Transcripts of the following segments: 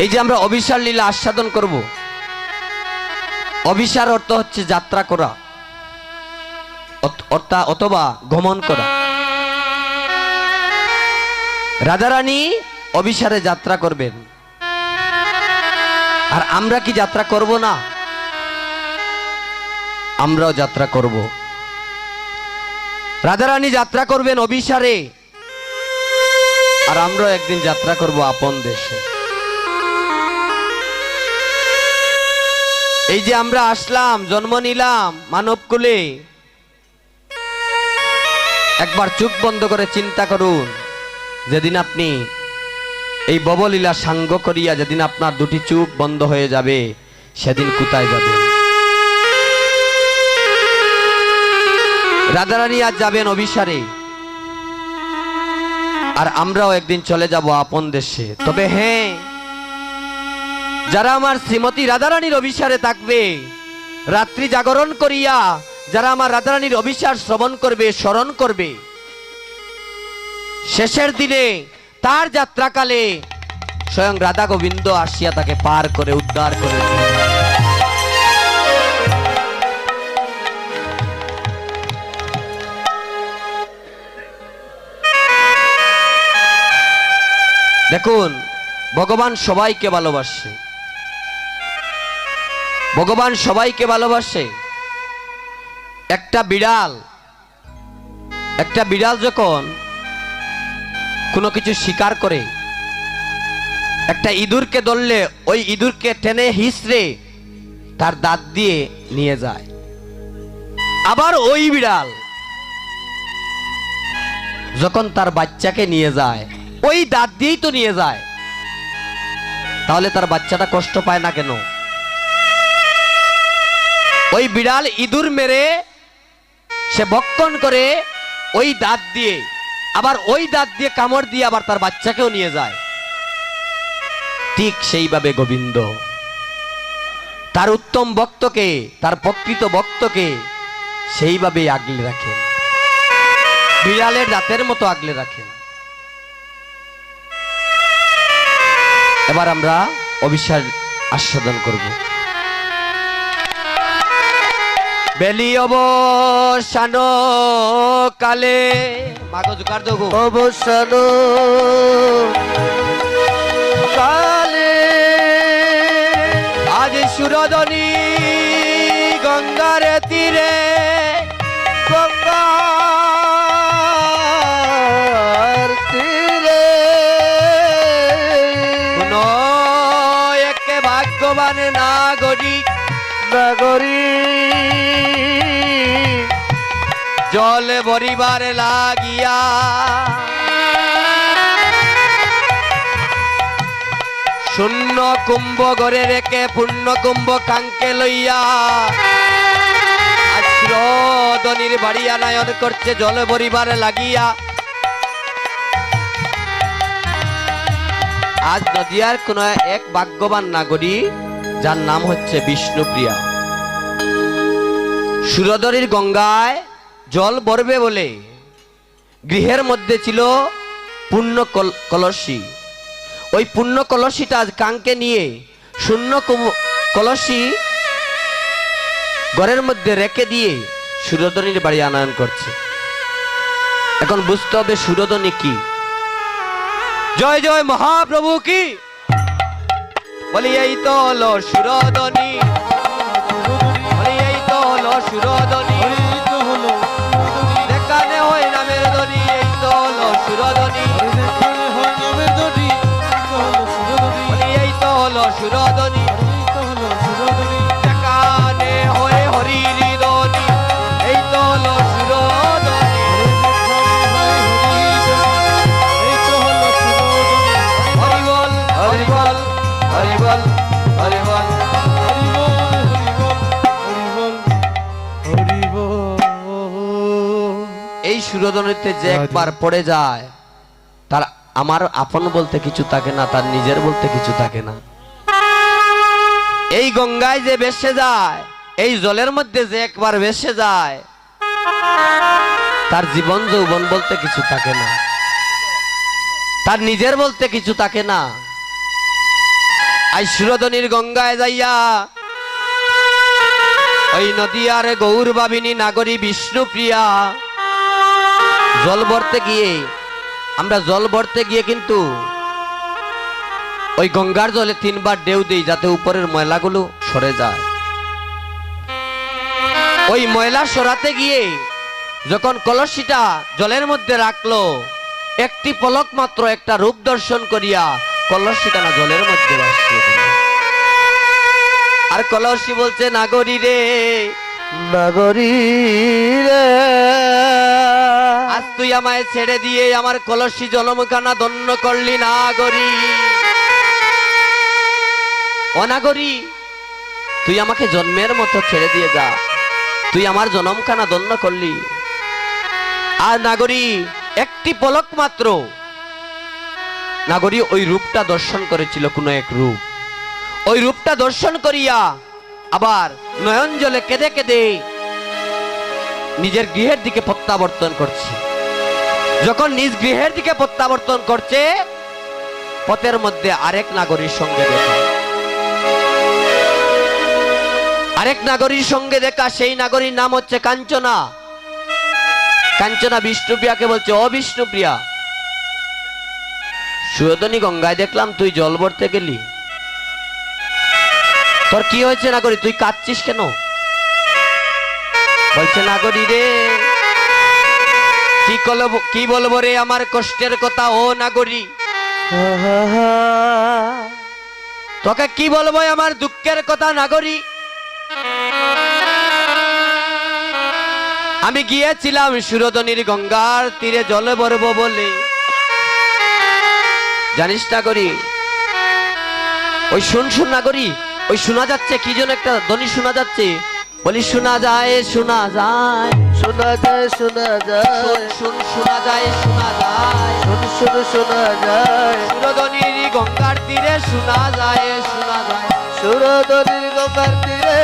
এই যে আমরা অভিসার লীলা আস্বাদন করব, অভিসার অর্থ হচ্ছে যাত্রা করা অথবা গমন করা। রাধারানী অভিসারে যাত্রা করবেন, আর আমরা কি যাত্রা করব না? আমরাও যাত্রা করব। রাধারানী যাত্রা করবেন অভিসারে, আর আমরাও একদিন যাত্রা করব আপন দেশে। এই যে আমরা আসলাম, জন্ম নিলাম মানবকুলে, একবার চোখ বন্ধ করে চিন্তা করুন, যেদিন আপনি এই ববলীলা সাঙ্গ করিয়া যেদিন আপনার দুটি চোখ বন্ধ হয়ে যাবে, সেদিন কোথায় যাবেন? রাধারানী আজ যাবেন অভিসারে, আর আমরাও একদিন চলে যাব আপন দেশে। তবে হ্যাঁ, যারা আমার শ্রীমতী রাধারানীর অভিসারে থাকবে, রাত্রি জাগরণ করিয়া যারা আমার রাধারানীর অভিসার শ্রবণ করবে, স্মরণ করবে, শেষের দিনে তার যাত্রাকালে স্বয়ং রাধা গোবিন্দ আসিয়া তাকে পার করে উদ্ধার করে। দেখুন, ভগবান সবাইকে ভালোবাসে, ভগবান সবাইকে ভালোবাসে। একটা বিড়াল যখন কোনো কিছু শিকার করে, একটা ইঁদুরকে ধরলে ওই ইঁদুরকে টেনে হিঁচড়ে তার দাঁত দিয়ে নিয়ে যায়। আবার ওই বিড়াল যখন তার বাচ্চাকে নিয়ে যায়, ওই দাঁত দিয়েই তো নিয়ে যায়। তাহলে তার বাচ্চাটা কষ্ট পায় না কেন? ওই বিড়াল ইঁদুর মেরে সে ভক্ষণ করে ওই দাঁত দিয়ে, আবার ওই দাঁত দিয়ে কামড় দিয়ে আবার তার বাচ্চাকেও নিয়ে যায়। ঠিক সেইভাবে গোবিন্দ তার উত্তম ভক্তকে, তার প্রকৃত ভক্তকে সেইভাবে আগলে রাখেন, বিড়ালের দাঁতের মতো আগলে রাখেন। এবার আমরা অভিসার আস্বাদন করব। বেলি অবসান কালে অবসান কালে আজ সুরধনী গঙ্গার তীরে, গঙ্গার তীরে কোন একে ভাগ্যবান নাগরিক জল ভরিবার লাগিয়া শূন্য কুম্ভ গড়ে রেখে পূর্ণ কুম্ভ কাঙ্কে লইয়া আজ সুরধনীর বাড়ি আনায়ন করছে জল ভরিবার লাগিয়া। আজ নদিয়ার কোন এক ভাগ্যবান নাগরিক, যার নাম হচ্ছে বিষ্ণুপ্রিয়া, সুরধনীর গঙ্গায় জল ভরবে বলে গৃহের মধ্যে ছিল পূর্ণ কলসী। ওই পূর্ণ কলসীটা আজ কাঙ্কে নিয়ে শূন্য কলসী ঘরের মধ্যে রেখে দিয়ে সুরধনীর বাড়ি আনয়ন করছে। এখন বুঝতে হবে সুরধনী কি। জয় জয় মহাপ্রভু কি বলি, এই তো হলো সুরধনী, বলি এই তো হলো সুরধনী, দেখানে হয় নামের ধ্বনি, এই তো হলো সুরধনী, বলি এই তো হলো সুরধনী, দেখানে হয় হরির ধ্বনি, এই তো হলো সুরধনী। হরিবল হরিবল হরিবল হরিবল এই সুরধনীতে যে একবার পড়ে যায়, তার আমার আপন বলতে কিছু থাকে না, তার নিজের বলতে কিছু থাকে না। এই গঙ্গায় যে ভেসে যায়, এই জলের মধ্যে যে একবার ভেসে যায়, তার জীবন যৌবন বলতে কিছু থাকে না, তার নিজের বলতে কিছু থাকে না। আই সুরধনির গঙ্গায় যাইয়া ওই নদিয়ার গৌর ভাবিনী নাগরী বিষ্ণুপ্রিয়া জল ভরতে গিয়ে আমরা জল ভরতে গিয়ে কিন্তু ওই গঙ্গার জলে 3 বার ঢেউ দিই যাতে উপরের ময়লাগুলো সরে যায়। ওই ময়লা সরাতে গিয়ে যখন কলসিটা জলের মধ্যে রাখলো, একটি পলক মাত্র একটা রূপ দর্শন করিয়া কলসিখানা জলের মধ্যে ভাসিয়ে দিল। আর কলসি বলছে, নাগরী রে, নাগরী রে, আজ তুই আমায় ছেড়ে দিয়ে আমার কলসি জলমখানা ধন্য করলি নাগরী। অনাগরী, তুই আমাকে জন্মের মতো ছেড়ে দিয়ে যা, তুই আমার জনমখানা ধন্য করলি। আর নাগরী একটি পলক মাত্র নাগরী ওই রূপটা দর্শন করেছিল, কোন এক রূপ। ওই রূপটা দর্শন করিয়া আবার নয়ন জলে কেঁদে কেঁদে নিজের গৃহের দিকে প্রত্যাবর্তন করছে। যখন নিজ গৃহের দিকে প্রত্যাবর্তন করছে, পথের মধ্যে আরেক নাগরীর সঙ্গে দেখা। আরেক নাগরীর সঙ্গে দেখা, সেই নাগরীর নাম হচ্ছে কাঞ্চনা। কাঞ্চনা বিষ্ণুপ্রিয়াকে বলছে, ও বিষ্ণুপ্রিয়া, সুরধনী গঙ্গায় দেখলাম তুই জল ভরতে গেলি, তোর কি হয়েছে নাগরী, তুই কাঁদছিস কেন? বলছে, নাগরী রে, কি বলবো রে আমার কষ্টের কথা ও নাগরী, তোকে কি বলবো আমার দুঃখের কথা নাগরী। আমি গিয়েছিলাম সুরধনির গঙ্গার তীরে জলে ভরবো বলে, জানিস নাগরী, ওই শুন নাগরী, ওই শোনা যাচ্ছে কি যেন একটা ধ্বনি শোনা যাচ্ছে। বলি, শোনা যায় শোনা যায়, শোনা যায় শোনা যায়, শুন শোনা যায় শোনা যায়, শুন শুন শোনা যায়, সুরধনির গঙ্গার তীরে শোনা যায় শোনা যায়, সুরধনির গঙ্গার তীরে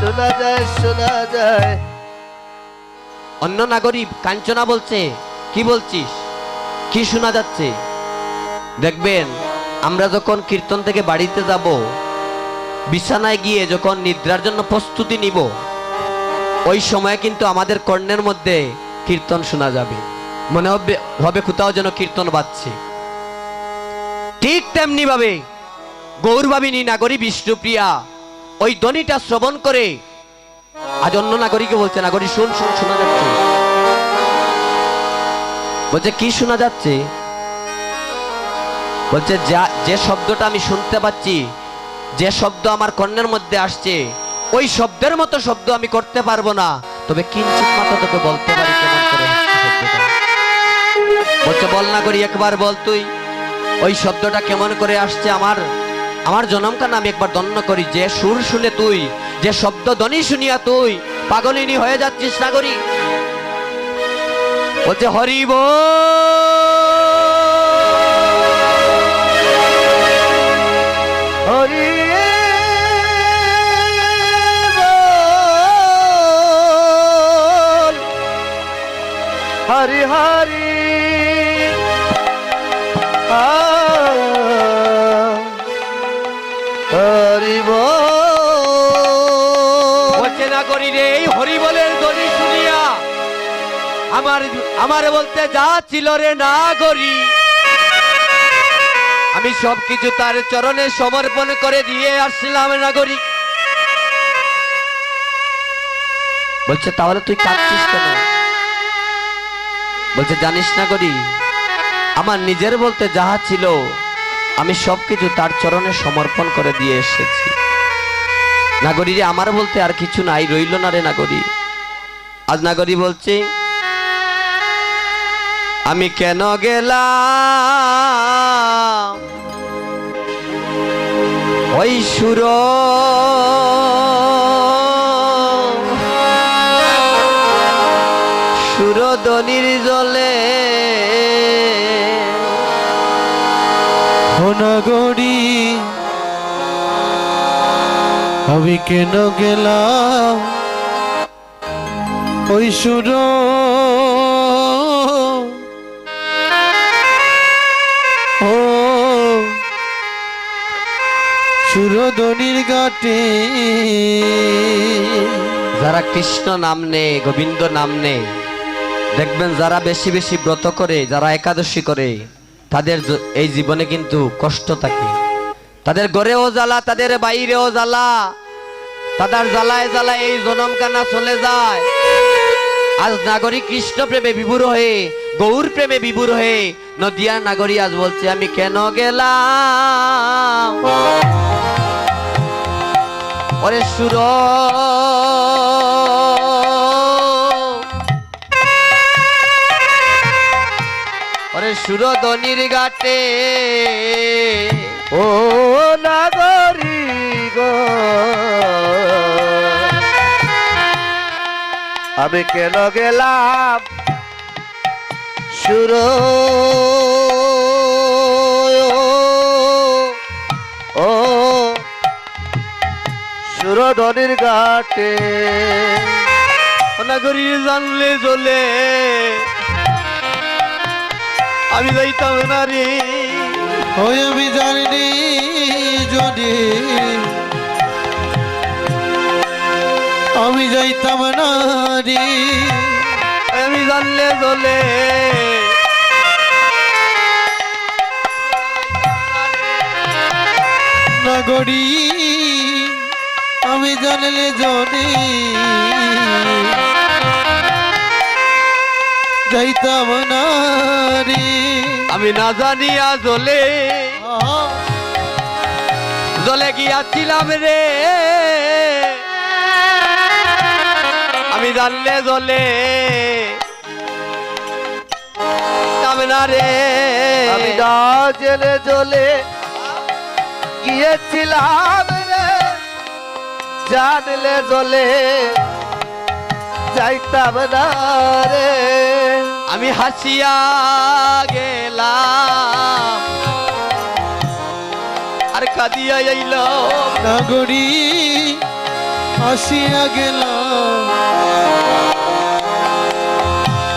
শোনা যায় শোনা যায়। অন্য নাগরী কাঞ্চনা বলছে, কি বলছিস, কি শোনা যাচ্ছে? দেখবেন আমরা যখন কীর্তন থেকে বাড়িতে যাব, বিছানায় গিয়ে যখন নিদ্রার জন্য প্রস্তুতি নিব, ওই সময় কিন্তু আমাদের কর্ণের মধ্যে কীর্তন শোনা যাবে, মনে হবে কোথাও যেন কীর্তন বাজছে। ঠিক তেমনি ভাবে গৌরভাবিনী নাগরী বিষ্ণুপ্রিয়া ওই ধ্বনিটা শ্রবণ করে আজ অন্য নাগরীকে বলছে, নাগরী শুন শুন শোনা যাচ্ছে। বলছে, কি শোনা যাচ্ছে? বলছে, যে শব্দটা আমি শুনতে পাচ্ছি, যে শব্দ আমার কর্ণের মধ্যে আসছে, ওই শব্দের মতো শব্দ আমি করতে পারবো না, তবে কিঞ্চিত মাত্র তোকে বলতে পারি কেমন করে শব্দটা। বলছে, বল নাগরী, একবার বল তুই ওই শব্দটা কেমন করে আসছে, আমার জনমখানা আমি একবার ধন্য করি। যে সুর শুনে তুই, যে শব্দ ধ্বনি শুনিয়া তুই পাগলিনী হয়ে যাচ্ছিস নাগরী। বলছে, হরি হরি হরি হরি হরি বলছে, নাগরী রে, এই হরি বলের ধ্বনি শুনিয়া আমার বলতে যা ছিল রে নাগরী, আমি সবকিছু তার চরণে সমর্পণ করে দিয়ে আসলাম নাগরী। বলছে, তাহলে তুই কাঁদছিস কেন? বলছে, জানিস নাগরী, আমার নিজের বলতে যাহা ছিল আমি সবকিছু তার চরণে সমর্পণ করে দিয়ে এসেছি নাগরী রে, আমার বলতে আর কিছু নাই, রইল না রে নাগরী। আজ নাগরী বলছে, আমি কেন গেলাম ওই সুরধনির জলে, নাগরী আমি কেন গেলাম ওই সুরধনির ঘাটে যারা কৃষ্ণ নাম নেয়, গোবিন্দ নাম নেয়, দেখবেন যারা বেশি বেশি ব্রত করে, যারা একাদশী করে, তাদের এই জীবনে কিন্তু কষ্ট থাকে। তাদের ঘরেও জ্বালা, তাদের বাইরেও জ্বালা, তাদের জ্বালায় জ্বালায় এই জনম কানা চলে যায়। আজ নাগরিক কৃষ্ণ প্রেমে বিভোর হয়ে, গৌর প্রেমে বিভোর হয়ে নদিয়ার নাগরী আজ বলছে আমি কেন গেলাম ওরে সুর, ওরে সুরধনির ঘাটে। ও নাগরি গো, আমি কেন গেলাম সুর, ও সুরধনির ঘাটে। নাগরী জানলে জ্বলে আমি যাইতাম না রে। ওই আমি জানি যদি আমি যাইতাম না রে, আমি জানলে জ্বলে নাগরি আমি জানলে যদি যাইতাম না রে। আমি না জানিয়া জ্বলে জ্বলে গিয়াছিলাম রে, আমি জানলে জ্বলে না রে। আমি না জেলে জ্বলে গিয়েছিলাম রে, জানলে জ্বলে যাইতাম না রে। আমি হাসিয়া গেলাম আর কাঁদিয়া আইলাম। নাগরি আসিয়া গেলাম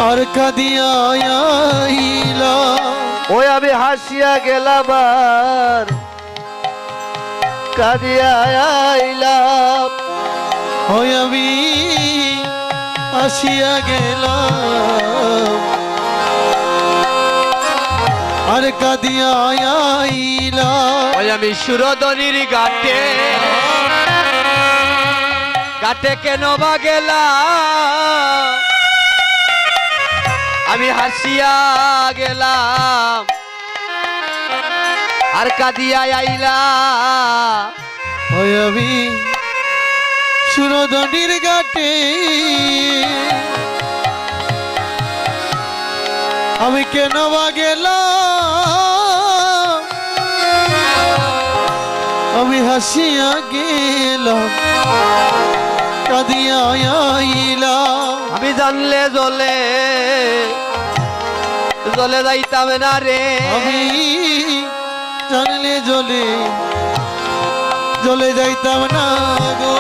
আর কাঁদিয়া আইলাম। ওই আমি হাসিয়া গেলাম আর কাঁদিয়া আইলাম। ওই আমি আসিয়া গেলাম আর কাঁদিয়া আইলাম। ওই আমি সুরধনির ঘাটে, ঘাটে কেন বা গেলাম, আমি হাসিয়া গেলাম আর কাঁদিয়া আইলাম। ওই আমি সুরধনির ঘাটে আমি কেন বা গেলাম, আমি হাসিয়া গেলাম কাঁদিয়া আইলাম। আমি জানলে জ্বলে জ্বলে যাইতাম না রে। আমি জানলে জ্বলে জ্বলে যাইতাম না গো।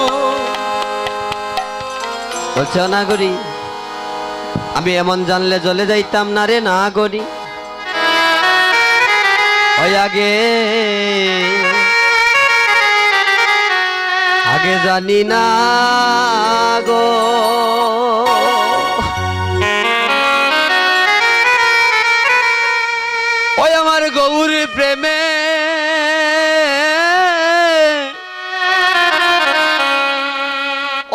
বলছো না গরি, আমি এমন জানলে জ্বলে যাইতাম না রে না গরি। ওই আগে আগে জানি না গো, ওই আমার গৌর প্রেমে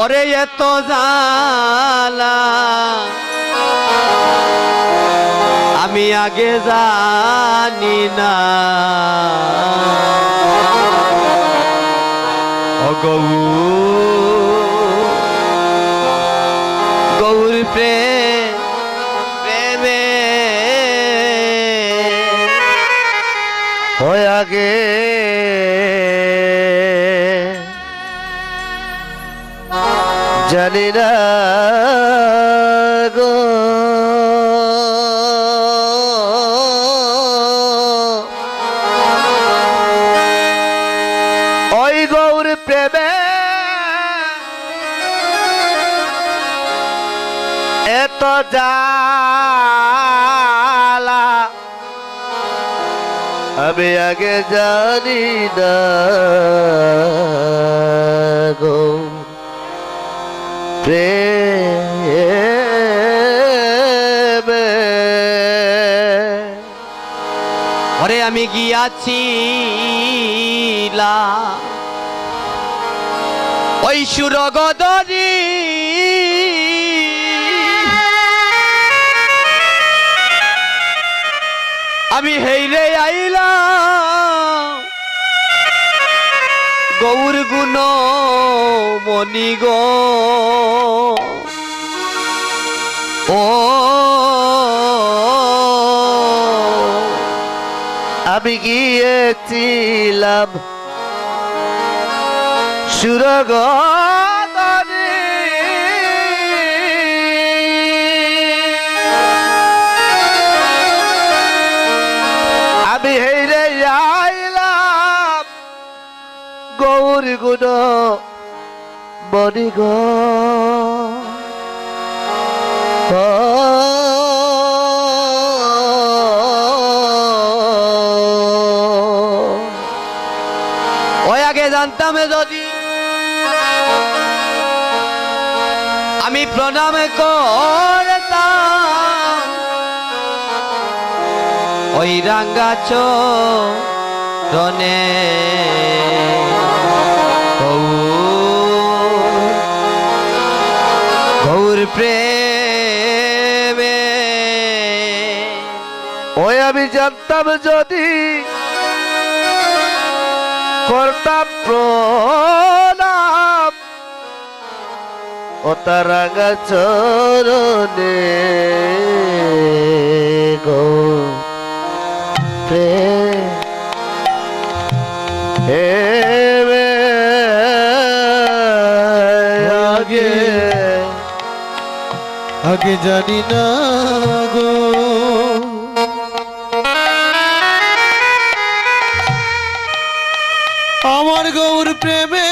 ওরে এত জালা আমি আগে জানি না। ও গৌর প্রেমে ওই আগে জানি না গো, ওই গৌর প্রেমে এত জ্বালা আমি আগে জানি না আসিলা ওই সুরগদরি আমি হেইরে আইলাম গৌর গুণ মণি গো ও আমি গিয়েছিলাম সুরগদরে আমি হেরে আইলাম গৌর গুণ মণি গো ওই আগে জানতাম যদি আমি প্রণাম করতাম ওই রাঙ্গা চরণে গৌর প্রেমে ওই আমি জানতাম যদি করতাম প্রণাম ও তারাঙ্গা চরণে গো প্রেমে আগে আগে জানি না গো আমার গৌর প্রেমে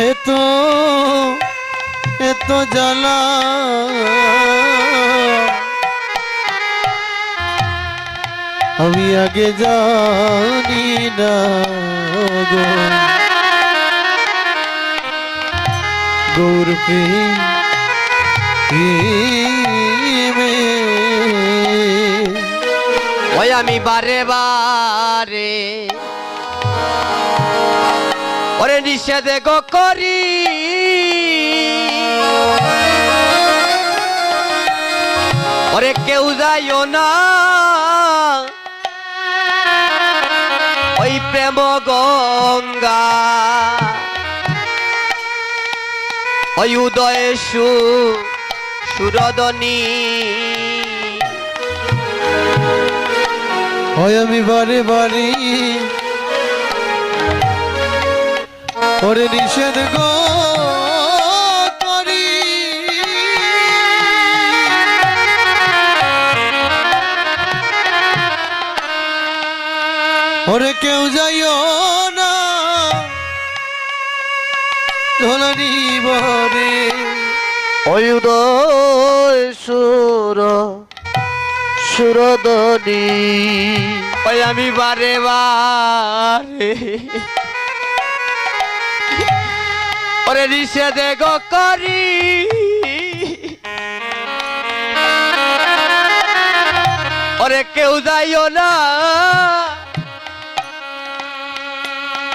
এত এত জ্বালা আমি আগে জানি না গো গৌর প্রেমে ওই আমি বারে বারে ওরে নিষেধ গো করি ওরে কেউ যাইও না ওই প্রেম গঙ্গা ওই উদয় সুরদনী হয় আমি বারে বারে ওরে নিষেধ গো করি ওরে কেউ যাইও না ধলানি বরে ওই উদয় সুরদনী ওই আমি বারে বারে ওরে নিষেধ গো করি ওরে কেউ যাইও না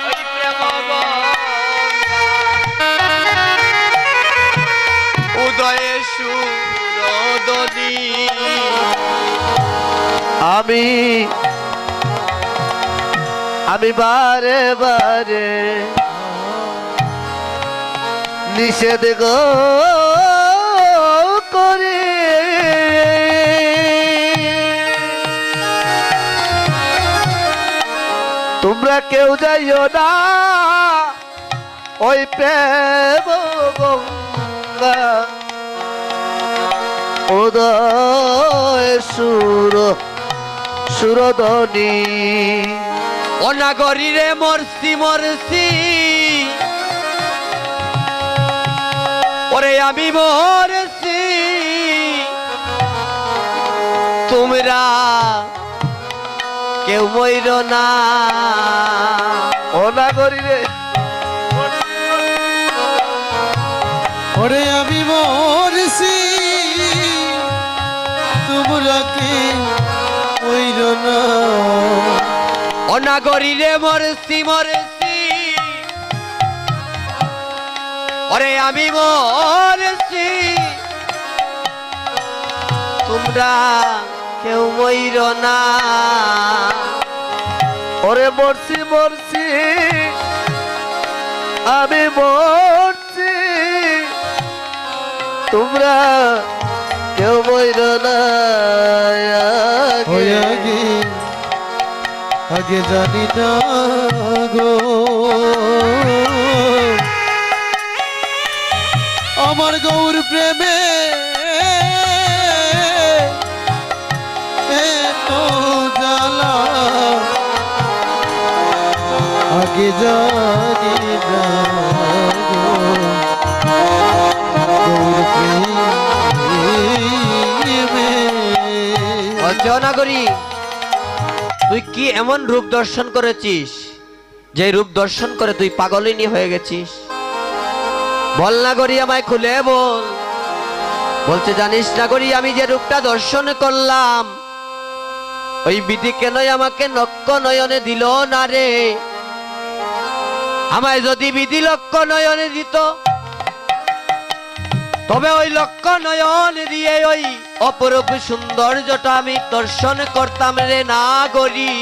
ওই প্রেম উদয়ে সুরদনী আমি বারে বারে নিষেধ গো করে তোমরা কেউ যাইও না ওই প্রেম গঙ্গা উদয় সুরদনী অনাগরী রে মরছি মরছি ওরে আমি মরছি তোমরা কেউ মইর না অনাগরী রে ওরে আমি মরছি তোমরা কি ওইর না অনাগরী রে মরছি মরছি ওরে আমি মরছি তোমরা কেউ মইর না ওরে মরছি মরছি আমি মরছি তোমরা কেউ বইর না ওই আগে। আগে জানি না গো আমার গৌর প্রেমে এত জ্বালা আগে জানি না গো গৌর প্রেমে অনাগরী তুই কি এমন রূপ দর্শন করেছিস যে রূপ দর্শন করে তুই পাগলিনী হয়ে গেছিস বল না গরি আমায় খুলে বল বলছে জানিস না গরি আমি যে রূপটা দর্শন করলাম ওই বিধি কেনই আমাকে নক্ষ নয়নে দিল না রে আমায় যদি বিধি লক্ষ নয়নে দিত তবে ওই লক্ষ নয়ন দিয়ে ওই অপরূপ সৌন্দর্যটা আমি দর্শন করতাম রে না গরি